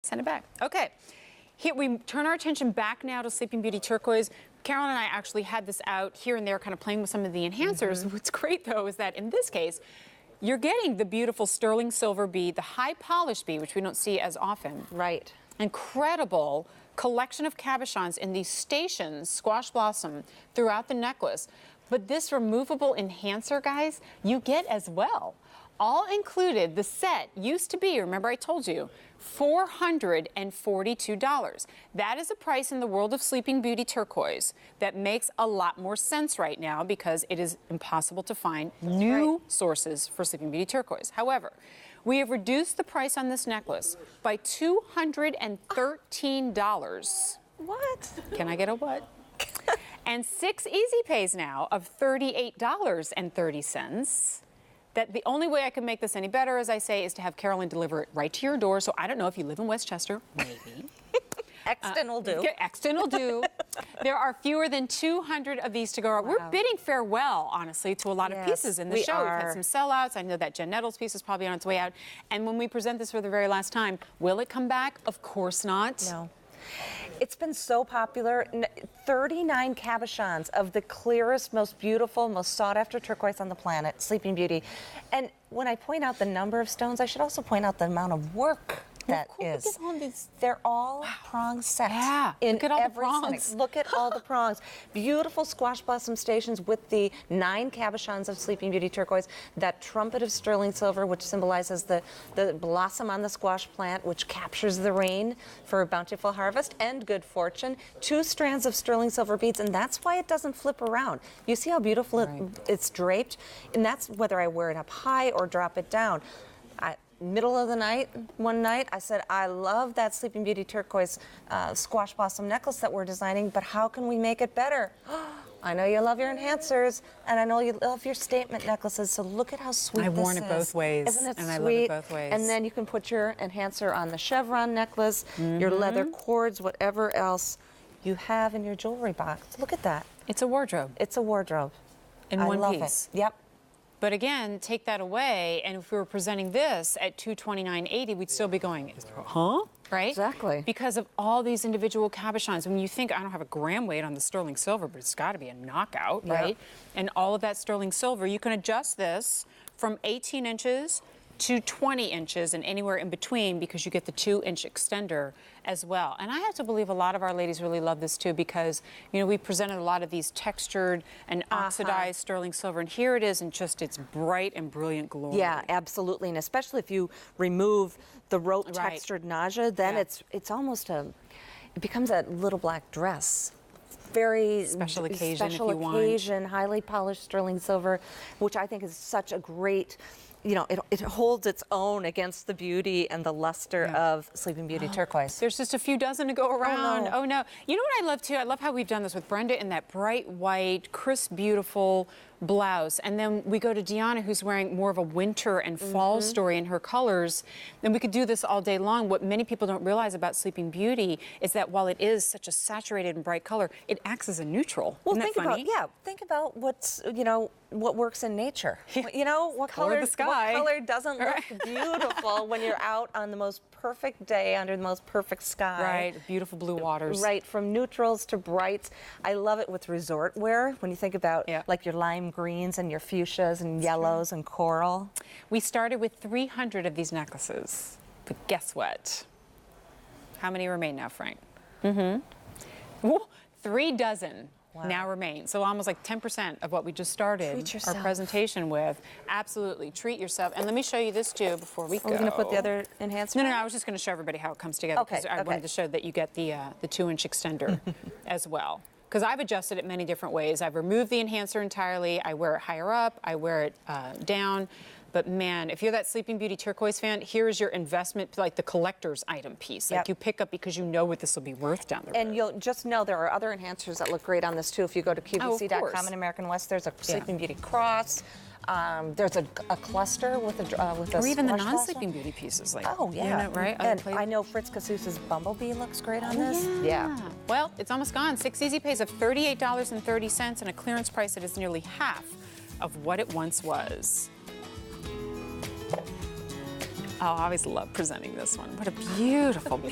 Send it back. Okay. Here we turn our attention back now to Sleeping Beauty Turquoise. Carolyn and I actually had this out here and there, kind of playing with some of the enhancers. What's great, though, is that in this case, you're getting the beautiful sterling silver bead, the high polish bead, which we don't see as often. Right. Incredible collection of cabochons in these stations, squash blossom, throughout the necklace. But this removable enhancer, guys, you get as well. All included, the set used to be, remember I told you, $442. That is a price in the world of Sleeping Beauty Turquoise that makes a lot more sense right now because it is impossible to find new sources for Sleeping Beauty Turquoise. However, we have reduced the price on this necklace by $213. What? Can I get a what? And 6 easy pays now of $38.30. That the only way I can make this any better, as I say, is to have Carolyn deliver it right to your door. So I don't know if you live in Westchester, maybe. Exton will do. Exton will do. There are fewer than 200 of these to go. Wow. We're bidding farewell, honestly, to a lot of pieces in the show. We've had some sellouts. I know that Jen Nettles piece is probably on its way out. And when we present this for the very last time, will it come back? Of course not. No. It's been so popular. 39 cabochons of the clearest, most beautiful, most sought-after turquoise on the planet, Sleeping Beauty. And when I point out the number of stones, I should also point out the amount of work that is. They're all prong sets. Yeah, in look at all every the prongs. setting. Look at all the prongs. Beautiful squash blossom stations with the 9 cabochons of Sleeping Beauty Turquoise. That trumpet of sterling silver, which symbolizes the blossom on the squash plant, which captures the rain for a bountiful harvest and good fortune. 2 strands of sterling silver beads, and that's why it doesn't flip around. You see how beautiful it's draped? And that's whether I wear it up high or drop it down. Middle of the night, one night, I said, I love that Sleeping Beauty Turquoise squash blossom necklace that we're designing, but how can we make it better? I know you love your enhancers, and I know you love your statement necklaces, so look at how sweet this is. I've worn it both ways. Isn't it sweet? And I love it both ways. And then you can put your enhancer on the chevron necklace, your leather cords, whatever else you have in your jewelry box. Look at that. It's a wardrobe. It's a wardrobe. In one piece. It. Yep. But again, take that away, and if we were presenting this at $229.80, we'd still be going, huh? Right? Exactly. Because of all these individual cabochons. When you think, I don't have a gram weight on the sterling silver, but it's got to be a knockout, right? And all of that sterling silver, you can adjust this from 18 inches to 20 inches and anywhere in between because you get the 2-inch extender as well. And I have to believe a lot of our ladies really love this too because, you know, we presented a lot of these textured and oxidized sterling silver, and here it is in just its bright and brilliant glory. Yeah, absolutely. And especially if you remove the rope textured nausea, then it's almost it becomes a little black dress. Very special occasion if you want. Highly polished sterling silver, which I think is such a great, you know, it holds its own against the beauty and the luster of Sleeping Beauty Turquoise. There's just a few dozen to go around. Oh no. You know what I love too? I love how we've done this with Brenda in that bright white, crisp, beautiful blouse. And then we go to Deanna, who's wearing more of a winter and fall story in her colors. Then we could do this all day long. What many people don't realize about Sleeping Beauty is that while it is such a saturated and bright color, it acts as a neutral. Well, Isn't that funny? Think about what's, you know, what works in nature. You know, what color doesn't look beautiful when you're out on the most perfect day under the most perfect sky. Right, beautiful blue waters. Right, from neutrals to brights. I love it with resort wear when you think about like your lime greens and your fuchsias and yellows and coral. We started with 300 of these necklaces, but guess what? How many remain now, Frank? 3 dozen. Now remain. So almost like 10% of what we just started our presentation with. Absolutely. Treat yourself. And let me show you this too before we go. Are we going to put the other enhancement? No, I was just going to show everybody how it comes together because I wanted to show that you get the 2-inch extender as well. Because I've adjusted it many different ways. I've removed the enhancer entirely. I wear it higher up. I wear it down. But man, if you're that Sleeping Beauty Turquoise fan, here's your investment, like the collector's item piece. Like you pick up because you know what this will be worth down the road. And you'll just know there are other enhancers that look great on this too. If you go to QVC.com in American West, there's a Sleeping Beauty cross. There's a cluster with a or even the non-Sleeping Beauty pieces. Like, you know, right? And I know Fritz Casus's Bumblebee looks great on this. Yeah. Well, it's almost gone. 6 easy pays of $38.30 and a clearance price that is nearly half of what it once was. Oh, I always love presenting this one. What a beautiful, beautiful.